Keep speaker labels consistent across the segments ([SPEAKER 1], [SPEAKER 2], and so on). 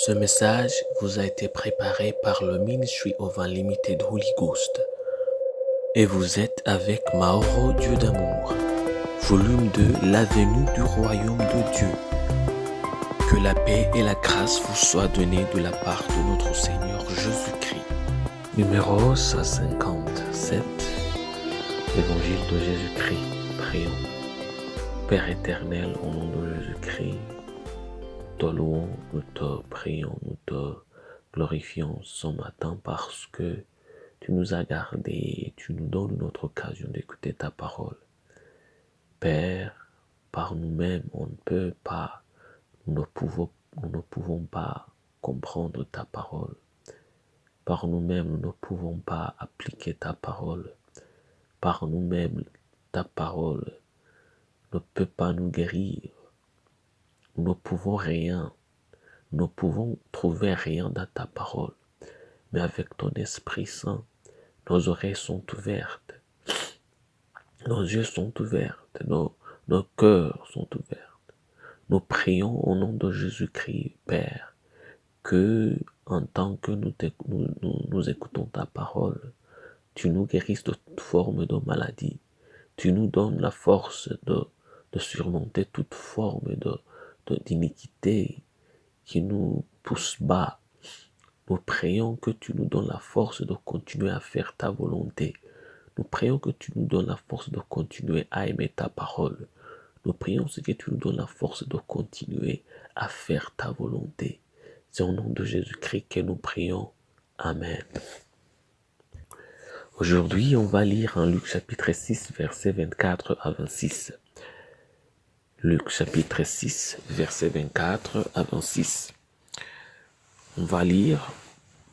[SPEAKER 1] Ce message vous a été préparé par le Ministry of Unlimited Holy Ghost et vous êtes avec Mauro Dieu d'amour, volume 2, la venue du royaume de Dieu. Que la paix et la grâce vous soient données de la part de notre Seigneur Jésus-Christ. Numéro 157, Évangile de Jésus-Christ. Prions. Père éternel, au nom de Jésus-Christ, te louons, nous te prions, nous te glorifions ce matin parce que tu nous as gardés et tu nous donnes notre occasion d'écouter ta parole. Père, par nous-mêmes, on ne peut pas, nous ne pouvons pas comprendre ta parole. Par nous-mêmes, nous ne pouvons pas appliquer ta parole. Par nous-mêmes, ta parole ne peut pas nous guérir. Nous ne pouvons rien. Nous ne pouvons trouver rien dans ta parole. Mais avec ton Esprit Saint, nos oreilles sont ouvertes. Nos yeux sont ouverts. Nos cœurs sont ouverts. Nous prions au nom de Jésus-Christ, Père, que en tant que nous écoutons ta parole, tu nous guérisses de toute forme de maladie. Tu nous donnes la force de surmonter toute forme d'iniquité qui nous pousse bas. Nous prions que tu nous donnes la force de continuer à faire ta volonté. Nous prions que tu nous donnes la force de continuer à aimer ta parole. Nous prions que tu nous donnes la force de continuer à faire ta volonté. C'est au nom de Jésus-Christ que nous prions. Amen. Aujourd'hui, on va lire en Luc chapitre 6, versets 24 à 26. Luc chapitre 6, versets 24 à 26. On va lire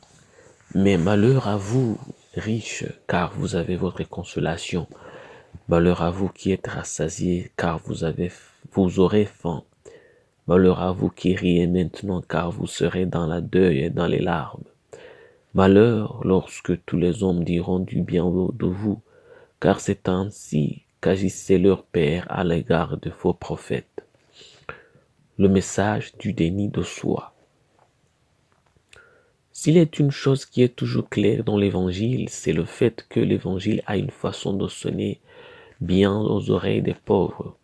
[SPEAKER 1] « Mais malheur à vous, riches, car vous avez votre consolation. Malheur à vous qui êtes rassasiés, car vous aurez faim. Malheur à vous qui riez maintenant, car vous serez dans la deuil et dans les larmes. Malheur lorsque tous les hommes diront du bien de vous, car c'est ainsi qu'agissait leur Père à l'égard de faux prophètes. » Le message du déni de soi. S'il est une chose qui est toujours claire dans l'Évangile, c'est le fait que l'Évangile a une façon de sonner bien aux oreilles des pauvres.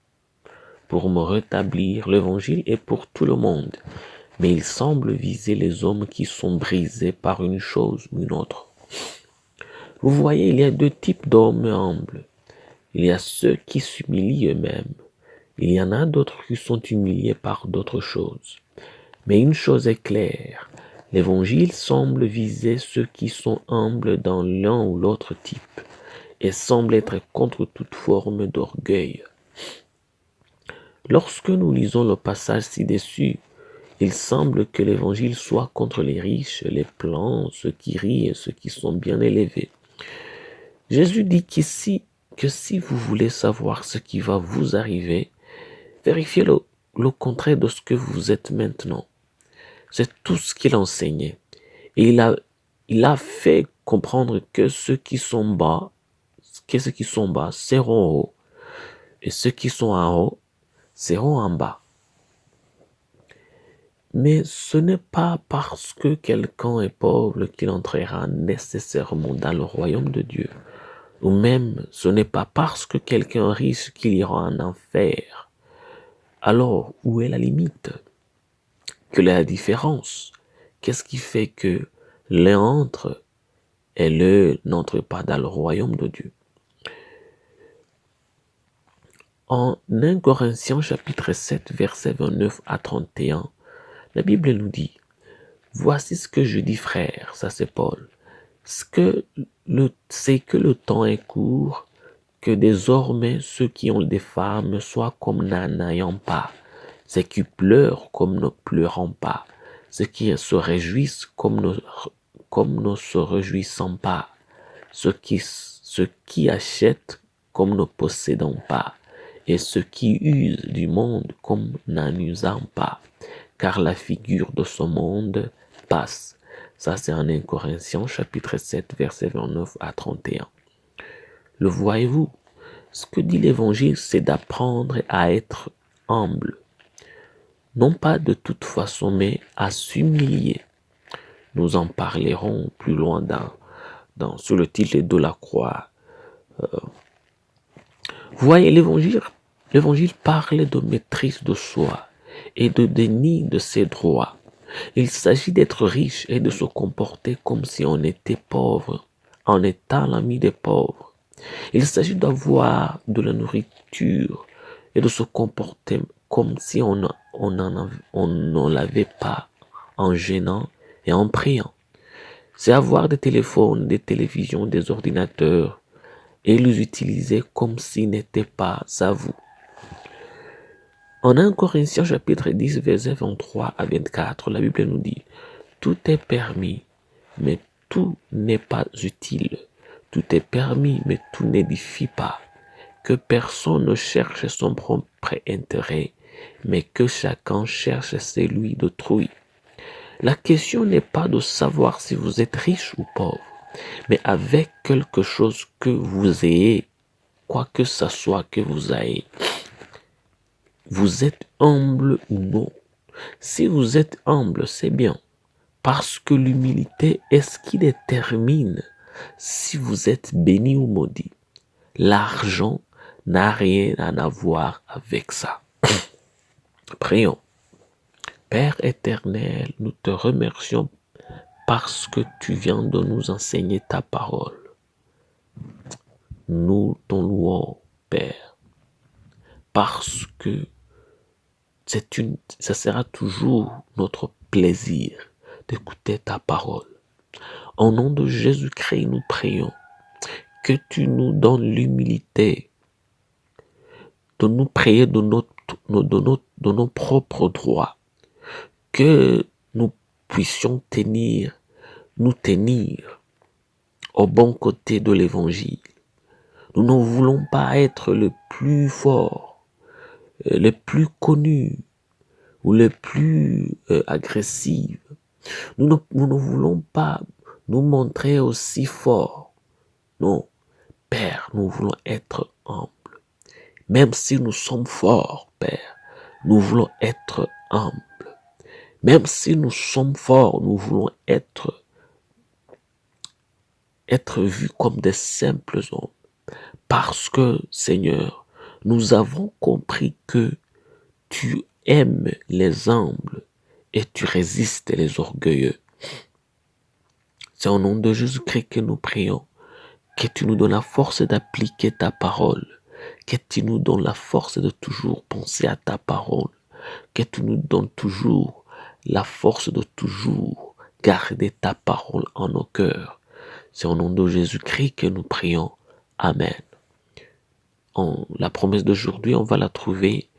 [SPEAKER 1] Pour me rétablir, l'Évangile est pour tout le monde, mais il semble viser les hommes qui sont brisés par une chose ou une autre. Vous voyez, il y a deux types d'hommes humbles. Il y a ceux qui s'humilient eux-mêmes. Il y en a d'autres qui sont humiliés par d'autres choses. Mais une chose est claire, l'Évangile semble viser ceux qui sont humbles dans l'un ou l'autre type et semble être contre toute forme d'orgueil. Lorsque nous lisons le passage ci-dessus, il semble que l'Évangile soit contre les riches, les plans, ceux qui rient et ceux qui sont bien élevés. Jésus dit qu'ici, que si vous voulez savoir ce qui va vous arriver, vérifiez le contraire de ce que vous êtes maintenant. C'est tout ce qu'il enseignait. Et il a fait comprendre que ceux qui sont bas seront hauts. Et ceux qui sont en haut seront en bas. Mais ce n'est pas parce que quelqu'un est pauvre qu'il entrera nécessairement dans le royaume de Dieu. Ou même, ce n'est pas parce que quelqu'un est riche qu'il ira en enfer. Alors, où est la limite? Quelle est la différence? Qu'est-ce qui fait que l'un entre et l'autre n'entre pas dans le royaume de Dieu? En 1 Corinthiens chapitre 7, versets 29 à 31, la Bible nous dit « Voici ce que je dis, frères, ça c'est Paul, c'est que le temps est court, que désormais ceux qui ont des femmes soient comme n'en ayant pas, ceux qui pleurent comme ne pleurant pas, ceux qui se réjouissent comme ne se réjouissant pas, ceux qui achètent comme ne possédant pas, et ceux qui usent du monde comme n'en usant pas, car la figure de ce monde passe. » Ça, c'est en 1 Corinthiens, chapitre 7, versets 29 à 31. Le voyez-vous? Ce que dit l'Évangile, c'est d'apprendre à être humble. non pas de toute façon, mais à s'humilier. Nous en parlerons plus loin sur le titre de la croix. Vous voyez, l'évangile parle de maîtrise de soi et de déni de ses droits. Il s'agit d'être riche et de se comporter comme si on était pauvre, en étant l'ami des pauvres. Il s'agit d'avoir de la nourriture et de se comporter comme si on n'en l'avait pas, en gênant et en priant. C'est avoir des téléphones, des télévisions, des ordinateurs et les utiliser comme s'ils n'étaient pas à vous. En 1 Corinthiens chapitre 10, versets 23 à 24, la Bible nous dit « Tout est permis, mais tout n'est pas utile. Tout est permis, mais tout n'édifie pas. Que personne ne cherche son propre intérêt, mais que chacun cherche celui d'autrui. » La question n'est pas de savoir si vous êtes riche ou pauvre, mais avec quelque chose que vous ayez, quoi que ce soit que vous ayez. Vous êtes humble ou non? Si vous êtes humble, c'est bien, parce que l'humilité est ce qui détermine si vous êtes béni ou maudit. L'argent n'a rien à voir avec ça. Prions. Père éternel, nous te remercions parce que tu viens de nous enseigner ta parole. Nous t'en louons, Père, parce que ça sera toujours notre plaisir d'écouter ta parole. Au nom de Jésus-Christ, nous prions que tu nous donnes l'humilité de nous prier de nos propres droits, que nous puissions nous tenir au bon côté de l'évangile. Nous ne voulons pas être le plus fort, les plus connus ou les plus agressifs. Nous ne voulons pas nous montrer aussi forts. Non, Père, nous voulons être humbles. Même si nous sommes forts, Père, nous voulons être humbles. Même si nous sommes forts, nous voulons être vus comme des simples hommes. Parce que, Seigneur, nous avons compris que tu aimes les humbles et tu résistes les orgueilleux. C'est au nom de Jésus-Christ que nous prions, que tu nous donnes la force d'appliquer ta parole, que tu nous donnes la force de toujours penser à ta parole, que tu nous donnes toujours la force de toujours garder ta parole en nos cœurs. C'est au nom de Jésus-Christ que nous prions. Amen. La promesse d'aujourd'hui, on va la trouver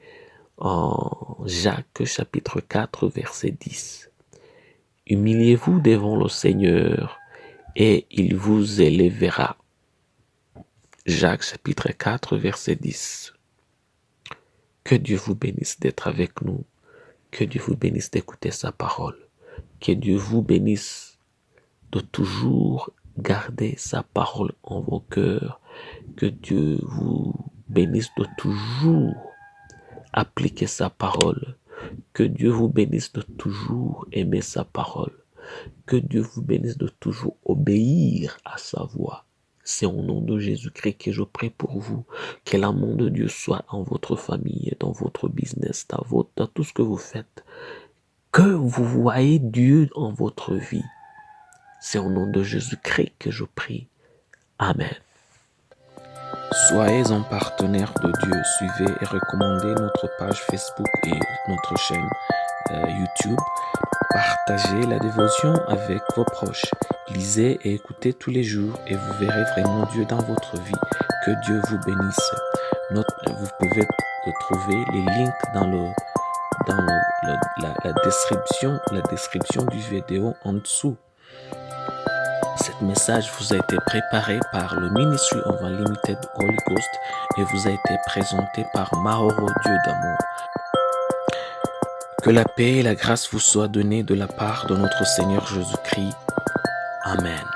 [SPEAKER 1] en Jacques chapitre 4 verset 10. Humiliez-vous devant le Seigneur et il vous élèvera. Jacques chapitre 4 verset 10. Que Dieu vous bénisse d'être avec nous. Que Dieu vous bénisse d'écouter sa parole. Que Dieu vous bénisse de toujours garder sa parole en vos cœurs. Que Dieu vous bénisse de toujours appliquer sa parole. Que Dieu vous bénisse de toujours aimer sa parole. Que Dieu vous bénisse de toujours obéir à sa voix. C'est au nom de Jésus-Christ que je prie pour vous. Que l'amour de Dieu soit en votre famille, dans votre business, dans tout ce que vous faites. Que vous voyez Dieu en votre vie. C'est au nom de Jésus-Christ que je prie. Amen. Soyez un partenaire de Dieu. Suivez et recommandez notre page Facebook et notre chaîne YouTube. Partagez la dévotion avec vos proches. Lisez et écoutez tous les jours et vous verrez vraiment Dieu dans votre vie. Que Dieu vous bénisse. Vous pouvez trouver les links dans la description du vidéo en dessous. Cet message vous a été préparé par le Ministry of Unlimited Holy Ghost et vous a été présenté par Maoro Dieu d'amour. Que la paix et la grâce vous soient données de la part de notre Seigneur Jésus-Christ. Amen.